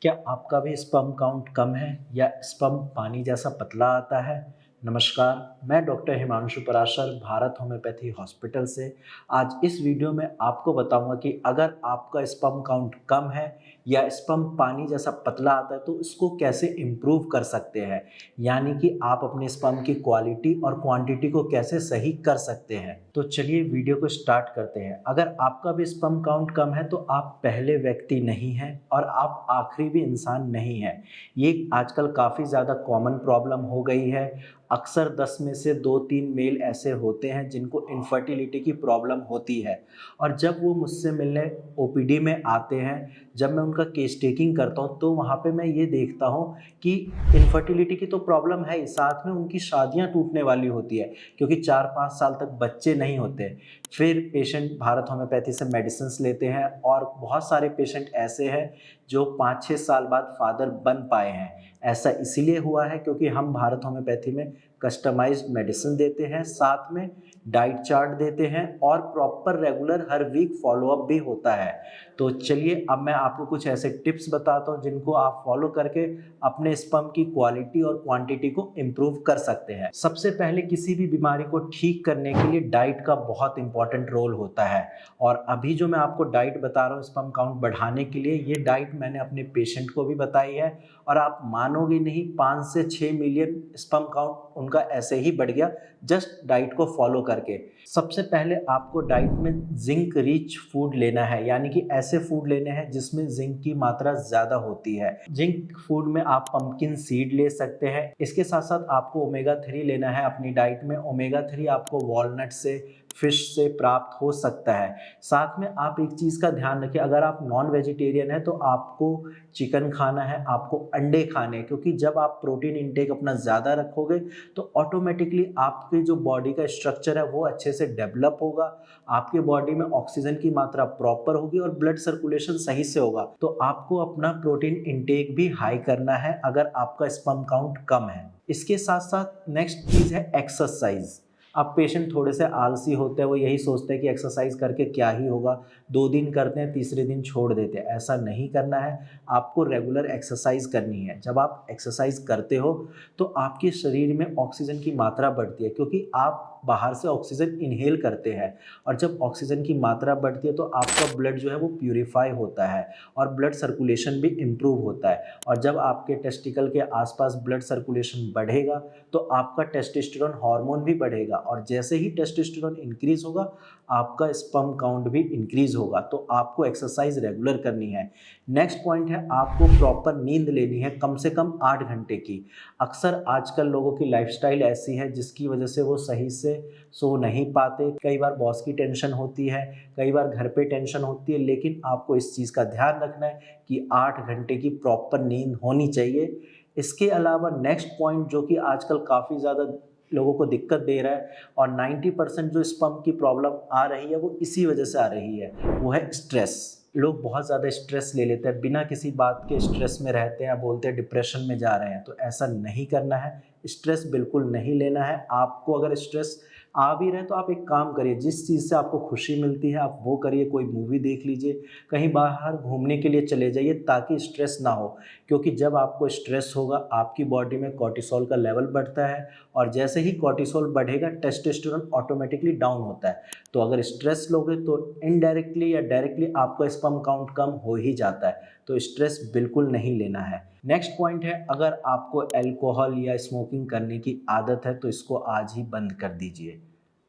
क्या आपका भी स्पर्म काउंट कम है या स्पर्म पानी जैसा पतला आता है? नमस्कार, मैं doctor Himanshu Parashar Bharat homeopathy hospital से। आज इस वीडियो में आपको बताऊंगा कि अगर आपका स्पर्म काउंट कम है या स्पर्म पानी जैसा पतला आता है तो इसको कैसे इम्प्रूव कर सकते हैं। यानी कि आप अपने स्पर्म की क्वालिटी और क्वांटिटी को कैसे सही कर सकते हैं। तो चलिए वीडियो को स्टार्ट करते हैं। अगर आपका भी स्पर्म काउंट कम है तो आप पहले व्यक्ति नहीं हैं और आप आखिरी भी इंसान नहीं हैं। ये आजकल काफ़ी ज़्यादा कॉमन प्रॉब्लम हो गई है। अक्सर 10 में से 2-3 मेल ऐसे होते हैं जिनको इनफर्टिलिटी की प्रॉब्लम होती है और जब वो मुझसे मिलने ओपीडी में आते हैं, जब मैं उनका केस टेकिंग करता हूँ तो वहाँ पे मैं ये देखता हूँ कि इनफर्टिलिटी की तो प्रॉब्लम है ही, साथ में उनकी शादियाँ टूटने वाली होती है क्योंकि 4-5 साल तक बच्चे नहीं होते। फिर पेशेंट भारत होम्योपैथी से मेडिसिन्स लेते हैं और बहुत सारे पेशेंट ऐसे हैं जो 5-6 साल बाद फादर बन पाए हैं। ऐसा इसीलिए हुआ है क्योंकि हम भारत होम्योपैथी में कस्टमाइज्ड मेडिसिन देते हैं, साथ में डाइट चार्ट देते हैं और प्रॉपर रेगुलर हर वीक फॉलोअप भी होता है। तो चलिए अब मैं आपको कुछ ऐसे टिप्स बताता हूँ जिनको आप फॉलो करके अपने स्पर्म की क्वालिटी और क्वांटिटी को इम्प्रूव कर सकते हैं। सबसे पहले किसी भी बीमारी को ठीक करने के लिए डाइट का बहुत इंपॉर्टेंट रोल होता है और अभी जो मैं आपको डाइट बता रहा हूँ स्पर्म काउंट बढ़ाने के लिए, ये डाइट मैंने अपने पेशेंट को भी बताई है और आप मानोगे नहीं 5 से 6 मिलियन स्पर्म काउंट उनका ऐसे ही बढ़ गया जस्ट डाइट को फॉलो करके। सबसे पहले आपको डाइट में जिंक रिच फूड लेना है, यानी कि ऐसे फूड लेने हैं जिसमें जिंक की मात्रा ज़्यादा होती है। जिंक फूड में आप पंपकिन सीड ले सकते हैं। इसके साथ साथ आपको ओमेगा 3 लेना है अपनी डाइट में। ओमेगा 3 आपको वॉलनट से, फिश से प्राप्त हो सकता है। साथ में आप एक चीज़ का ध्यान रखिए, अगर आप नॉन वेजिटेरियन हैं तो आपको चिकन खाना है, आपको अंडे खाने हैं, क्योंकि जब आप प्रोटीन इंटेक अपना ज़्यादा रखोगे तो ऑटोमेटिकली आपकी जो बॉडी का स्ट्रक्चर है वो अच्छे से डेवलप होगा, आपके बॉडी में ऑक्सीजन की मात्रा प्रॉपर होगी और ब्लड सर्कुलेशन सही से होगा। तो आपको अपना प्रोटीन इंटेक भी हाई करना है अगर आपका स्पर्म काउंट कम है। इसके साथ साथ नेक्स्ट चीज़ है एक्सरसाइज। अब पेशेंट थोड़े से आलसी होते हैं, वो यही सोचते हैं कि एक्सरसाइज करके क्या ही होगा, 2 दिन करते हैं तीसरे दिन छोड़ देते हैं। ऐसा नहीं करना है, आपको रेगुलर एक्सरसाइज करनी है। जब आप एक्सरसाइज करते हो तो आपके शरीर में ऑक्सीजन की मात्रा बढ़ती है क्योंकि आप बाहर से ऑक्सीजन इनहेल करते हैं और जब ऑक्सीजन की मात्रा बढ़ती है तो आपका ब्लड जो है वो प्यूरिफाई होता है और ब्लड सर्कुलेशन भी इम्प्रूव होता है और जब आपके टेस्टिकल के आसपास ब्लड सर्कुलेशन बढ़ेगा तो आपका टेस्टोस्टेरोन हार्मोन भी बढ़ेगा और जैसे ही टेस्टोस्टेरोन इंक्रीज होगा आपका स्पर्म काउंट भी इंक्रीज होगा। तो आपको एक्सरसाइज रेगुलर करनी है। नेक्स्ट पॉइंट है, आपको प्रॉपर नींद लेनी है कम से कम 8 घंटे की। अक्सर आजकल लोगों की लाइफस्टाइल ऐसी है जिसकी वजह से वो सही से सो नहीं पाते। कई बार बॉस की टेंशन होती है, कई बार घर पे टेंशन होती है, लेकिन आपको इस चीज़ का ध्यान रखना है कि 8 घंटे की प्रॉपर नींद होनी चाहिए। इसके अलावा नेक्स्ट पॉइंट जो कि आजकल काफ़ी ज़्यादा लोगों को दिक्कत दे रहा है और 90% जो स्पर्म की प्रॉब्लम आ रही है वो इसी वजह से आ रही है, वो है स्ट्रेस। लोग बहुत ज़्यादा स्ट्रेस ले लेते हैं, बिना किसी बात के स्ट्रेस में रहते हैं, बोलते हैं डिप्रेशन में जा रहे हैं। तो ऐसा नहीं करना है, स्ट्रेस बिल्कुल नहीं लेना है। आपको अगर स्ट्रेस आ भी रहे तो आप एक काम करिए, जिस चीज़ से आपको खुशी मिलती है आप वो करिए। कोई मूवी देख लीजिए, कहीं बाहर घूमने के लिए चले जाइए ताकि स्ट्रेस ना हो, क्योंकि जब आपको स्ट्रेस होगा आपकी बॉडी में कॉर्टिसोल का लेवल बढ़ता है और जैसे ही कॉर्टिसोल बढ़ेगा टेस्टोस्टेरोन ऑटोमेटिकली डाउन होता है। तो अगर स्ट्रेस लोगे तो इनडायरेक्टली या डायरेक्टली आपका स्पर्म काउंट कम हो ही जाता है। तो स्ट्रेस बिल्कुल नहीं लेना है। नेक्स्ट पॉइंट है, अगर आपको अल्कोहल या स्मोकिंग करने की आदत है तो इसको आज ही बंद कर दीजिए।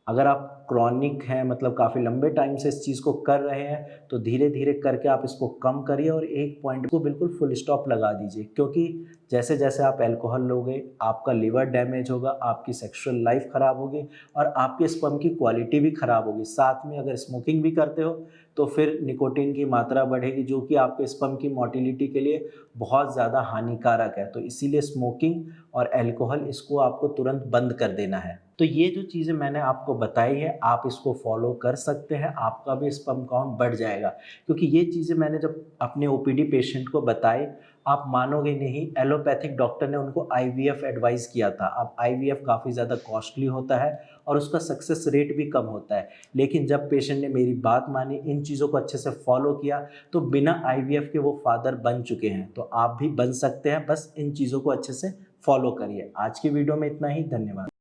अगर आप क्रॉनिक हैं, मतलब काफ़ी लंबे टाइम से इस चीज़ को कर रहे हैं, तो धीरे धीरे करके आप इसको कम करिए और एक पॉइंट को बिल्कुल फुल स्टॉप लगा दीजिए। क्योंकि जैसे जैसे आप अल्कोहल लोगे आपका लिवर डैमेज होगा, आपकी सेक्सुअल लाइफ ख़राब होगी और आपके स्पर्म की क्वालिटी भी ख़राब होगी। साथ में अगर स्मोकिंग भी करते हो तो फिर निकोटीन की मात्रा बढ़ेगी जो कि आपके स्पर्म की मोटिलिटी के लिए बहुत ज़्यादा हानिकारक है। तो इसीलिए स्मोकिंग और अल्कोहल इसको आपको तुरंत बंद कर देना है। तो तो ये जो चीज़ें मैंने आपको बताई है, आप इसको फॉलो कर सकते हैं, आपका भी स्पर्म काउंट बढ़ जाएगा। क्योंकि ये चीज़ें मैंने जब अपने ओपीडी पेशेंट को बताई, आप मानोगे नहीं, एलोपैथिक डॉक्टर ने उनको आईवीएफ एडवाइस किया था। अब आईवीएफ काफ़ी ज़्यादा कॉस्टली होता है और उसका सक्सेस रेट भी कम होता है। लेकिन जब पेशेंट ने मेरी बात मानी, इन चीज़ों को अच्छे से फॉलो किया, तो बिना आईवीएफ के वो फादर बन चुके हैं। तो आप भी बन सकते हैं, बस इन चीज़ों को अच्छे से फॉलो करिए। आज की वीडियो में इतना ही, धन्यवाद।